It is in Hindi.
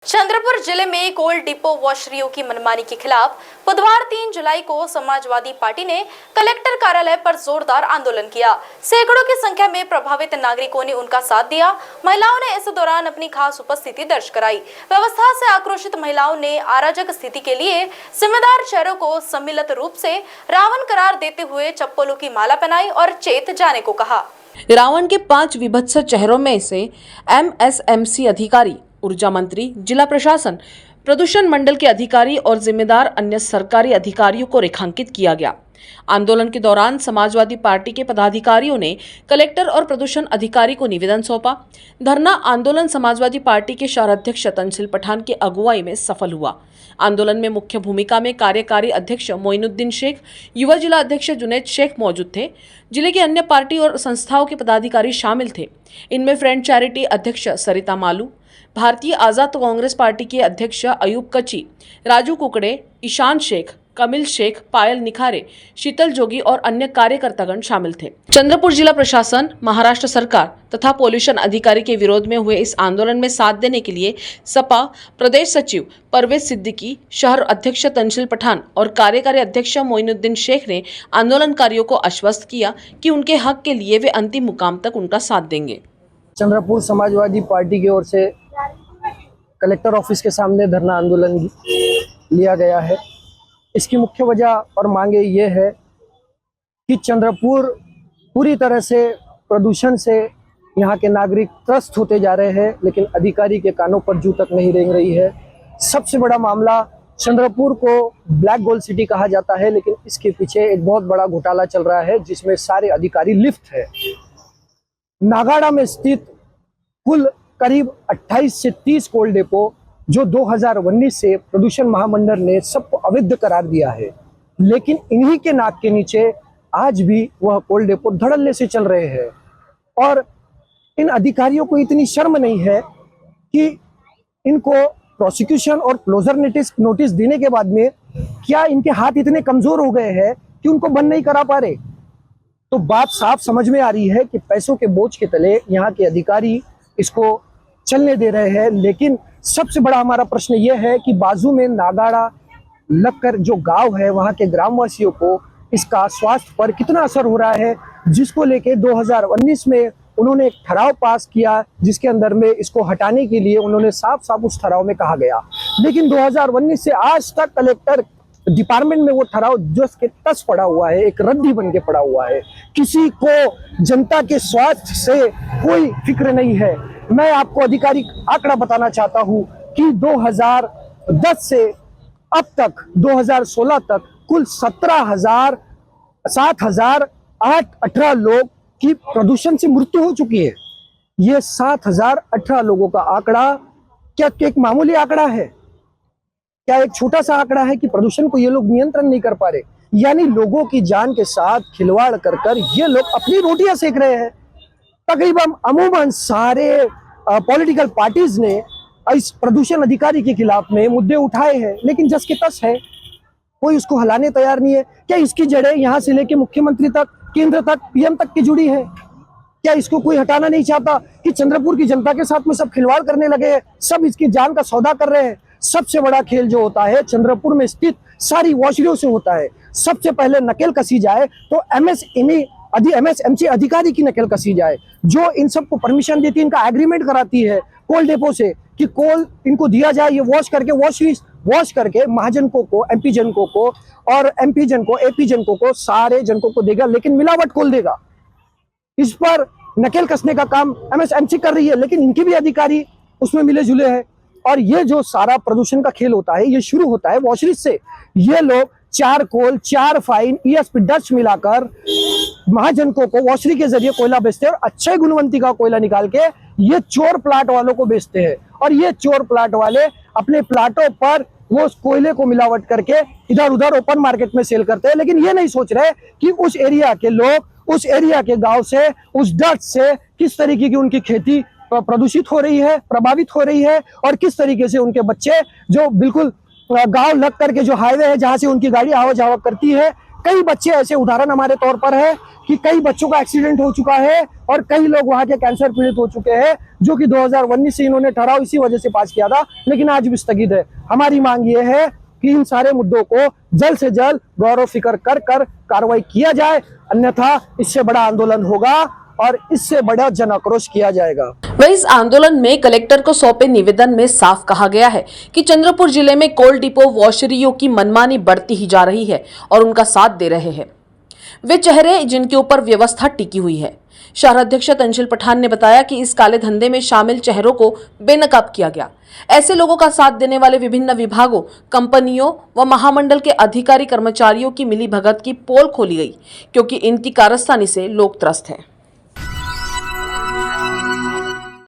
चंद्रपुर जिले में कोल डिपो वॉशरियों की मनमानी के खिलाफ बुधवार 3 जुलाई को समाजवादी पार्टी ने कलेक्टर कार्यालय पर जोरदार आंदोलन किया। सैकड़ों की संख्या में प्रभावित नागरिकों ने उनका साथ दिया। महिलाओं ने इस दौरान अपनी खास उपस्थिति दर्ज कराई। व्यवस्था से आक्रोशित महिलाओं ने अराजक स्थिति के लिए जिम्मेदार शहरों को सम्मिलित रूप से रावण करार देते हुए चप्पलों की माला पहनाई और चेत जाने को कहा। रावण के 5 विभत्स चेहरों में से एमएसएमसी अधिकारी, ऊर्जा मंत्री, जिला प्रशासन, प्रदूषण मंडल के अधिकारी और जिम्मेदार अन्य सरकारी अधिकारियों को रेखांकित किया गया। आंदोलन के दौरान समाजवादी पार्टी के पदाधिकारियों ने कलेक्टर और प्रदूषण अधिकारी को निवेदन सौंपा। धरना आंदोलन समाजवादी पार्टी के शहराध्यक्ष तंजिल पठान की अगुवाई में सफल हुआ। आंदोलन में मुख्य भूमिका में कार्यकारी अध्यक्ष मोइनुद्दीन शेख, युवा जिला अध्यक्ष जुनैद शेख मौजूद थे। जिले के अन्य पार्टी और संस्थाओं के पदाधिकारी शामिल थे। इनमें फ्रेंड चैरिटी अध्यक्ष सरिता मालू, भारतीय आजाद कांग्रेस पार्टी के अध्यक्ष अयूब कच्ची, राजू कुकड़े, ईशान शेख, कमिल शेख, पायल निखारे, शीतल जोगी और अन्य कार्यकर्तागण शामिल थे। चंद्रपुर जिला प्रशासन, महाराष्ट्र सरकार तथा पोल्यूशन अधिकारी के विरोध में हुए इस आंदोलन में साथ देने के लिए सपा प्रदेश सचिव परवेज सिद्दीकी, शहर अध्यक्ष तंजिल पठान और कार्यकारी अध्यक्ष मोइनुद्दीन शेख ने आंदोलनकारियों को आश्वस्त किया कि उनके हक के लिए वे अंतिम मुकाम तक उनका साथ देंगे। चंद्रपुर समाजवादी पार्टी की ओर से कलेक्टर ऑफिस के सामने धरना आंदोलन लिया गया है। इसकी मुख्य वजह और मांगे ये है कि चंद्रपुर पूरी तरह से प्रदूषण से यहाँ के नागरिक त्रस्त होते जा रहे हैं, लेकिन अधिकारी के कानों पर जू तक नहीं रेंग रही है। सबसे बड़ा मामला, चंद्रपुर को ब्लैक गोल्ड सिटी कहा जाता है, लेकिन इसके पीछे एक बहुत बड़ा घोटाला चल रहा है जिसमें सारे अधिकारी लिफ्ट है। नागाड़ा में स्थित कुल करीब 28 से 30 कोल डेपो जो 2019 से प्रदूषण महामंडल ने सबको अवैध करार दिया है, लेकिन इन्हीं के नाक के नीचे आज भी वह कोल डेपो धड़ल्ले से चल रहे हैं। और इन अधिकारियों को इतनी शर्म नहीं है कि इनको प्रोसिक्यूशन और क्लोजर नोटिस देने के बाद में क्या इनके हाथ इतने कमजोर हो गए हैं कि उनको बंद नहीं करा पा रहे। तो बात साफ समझ में आ रही है कि पैसों के बोझ के तले यहाँ के अधिकारी इसको चलने दे रहे हैं। लेकिन सबसे बड़ा हमारा प्रश्न यह है कि बाजू में नागाड़ा लगकर जो गांव है, वहां के ग्रामवासियों को इसका स्वास्थ्य पर कितना असर हो रहा है, जिसको लेके 2019 में उन्होंने एक ठराव पास किया जिसके अंदर में इसको हटाने के लिए उन्होंने साफ साफ उस ठराव में कहा गया। लेकिन 2019 से आज तक कलेक्टर डिपार्टमेंट में वो ठराव जो उसके तस पड़ा हुआ है, एक रद्दी बन के पड़ा हुआ है। किसी को जनता के स्वास्थ्य से कोई फिक्र नहीं है। मैं आपको आधिकारिक आंकड़ा बताना चाहता हूं कि 2010 से अब तक 2016 तक कुल 7,818 लोग की प्रदूषण से मृत्यु हो चुकी है। ये 7,018 लोगों का आंकड़ा क्या एक मामूली आंकड़ा है? क्या एक छोटा सा आंकड़ा है कि प्रदूषण को ये लोग नियंत्रण नहीं कर पा रहे? यानी लोगों की जान के साथ खिलवाड़ कर ये लोग अपनी रोटियां सेक रहे हैं। तकरीबन अमूमन सारे पॉलिटिकल पार्टीज ने इस प्रदूषण अधिकारी के खिलाफ में मुद्दे उठाए हैं, लेकिन जस के तस है, कोई उसको हलाने तैयार नहीं है। क्या इसकी जड़ें यहाँ से लेके मुख्यमंत्री तक, केंद्र तक, पीएम तक की जुड़ी है? क्या इसको कोई हटाना नहीं चाहता कि चंद्रपुर की जनता के साथ में सब खिलवाड़ करने लगे हैं, सब इसकी जान का सौदा कर रहे हैं? सबसे बड़ा खेल जो होता है चंद्रपुर में स्थित सारी वॉशरियों से होता है। सबसे पहले नकेल कसी जाए तो एमएसएमसी अधिकारी की नकेल कसी जाए, जो इन सबको परमिशन देती है, इनका एग्रीमेंट कराती है कोल डेपो से कि कोल इनको दिया जाए, ये वॉश करके महाजनकों को, एमपी जनकों को और एमपी जनकों, एपी जनकों को, सारे जनकों को देगा, लेकिन मिलावट खोल देगा। इस पर नकेल कसने का काम एमएसएमसी कर रही है, लेकिन इनके भी अधिकारी उसमें मिले जुले हैं। और ये जो सारा प्रदूषण का खेल होता है, ये शुरू होता है वॉशरीज से। ये लोग 4 कोल, 4 फाइन, ईएसपी डस्ट मिलाकर महाजनकों को वॉशरी के जरिए कोयला बेचते हैं और अच्छे गुणवंती का कोयला निकाल के ये चोर प्लाट वालों को बेचते हैं। और ये चोर प्लाट वाले अपने प्लाटों पर वो उस कोयले को मिलावट करके इधर उधर ओपन मार्केट में सेल करते हैं। लेकिन ये नहीं सोच रहे कि उस एरिया के लोग, उस एरिया के गांव से, उस डस्ट से किस तरीके की उनकी खेती प्रदूषित हो रही है, प्रभावित हो रही है, और किस तरीके से उनके बच्चे जो बिल्कुल गांव लग करके जो हाईवे है जहां से उनकी गाड़ी आवा जावा करती है, कई बच्चे ऐसे उदाहरण हमारे तौर पर है कि कई बच्चों का एक्सीडेंट हो चुका है और कई लोग वहां के कैंसर पीड़ित हो चुके हैं, जो कि 2019 से इन्होंने ठहराव इसी वजह से पास किया था, लेकिन आज भी स्थगित है। हमारी मांग ये है कि इन सारे मुद्दों को जल्द से जल्द गौर फिक्र कर कार्रवाई किया जाए, अन्यथा इससे बड़ा आंदोलन होगा और इससे बड़ा जन आक्रोश किया जाएगा। वहीं इस आंदोलन में कलेक्टर को सौंपे निवेदन में साफ कहा गया है कि चंद्रपुर जिले में कोल डिपो वॉशरियों की मनमानी बढ़ती ही जा रही है और उनका साथ दे रहे हैं वे चेहरे जिनके ऊपर व्यवस्था टिकी हुई है। शहर अध्यक्ष तंजिल पठान ने बताया कि इस काले धंधे में शामिल चेहरों को बेनकाब किया गया। ऐसे लोगों का साथ देने वाले विभिन्न विभागों, कंपनियों व महामंडल के अधिकारी कर्मचारियों की मिलीभगत की पोल खोली गई, क्योंकि इनकी कारस्तानी से लोग त्रस्त हैं।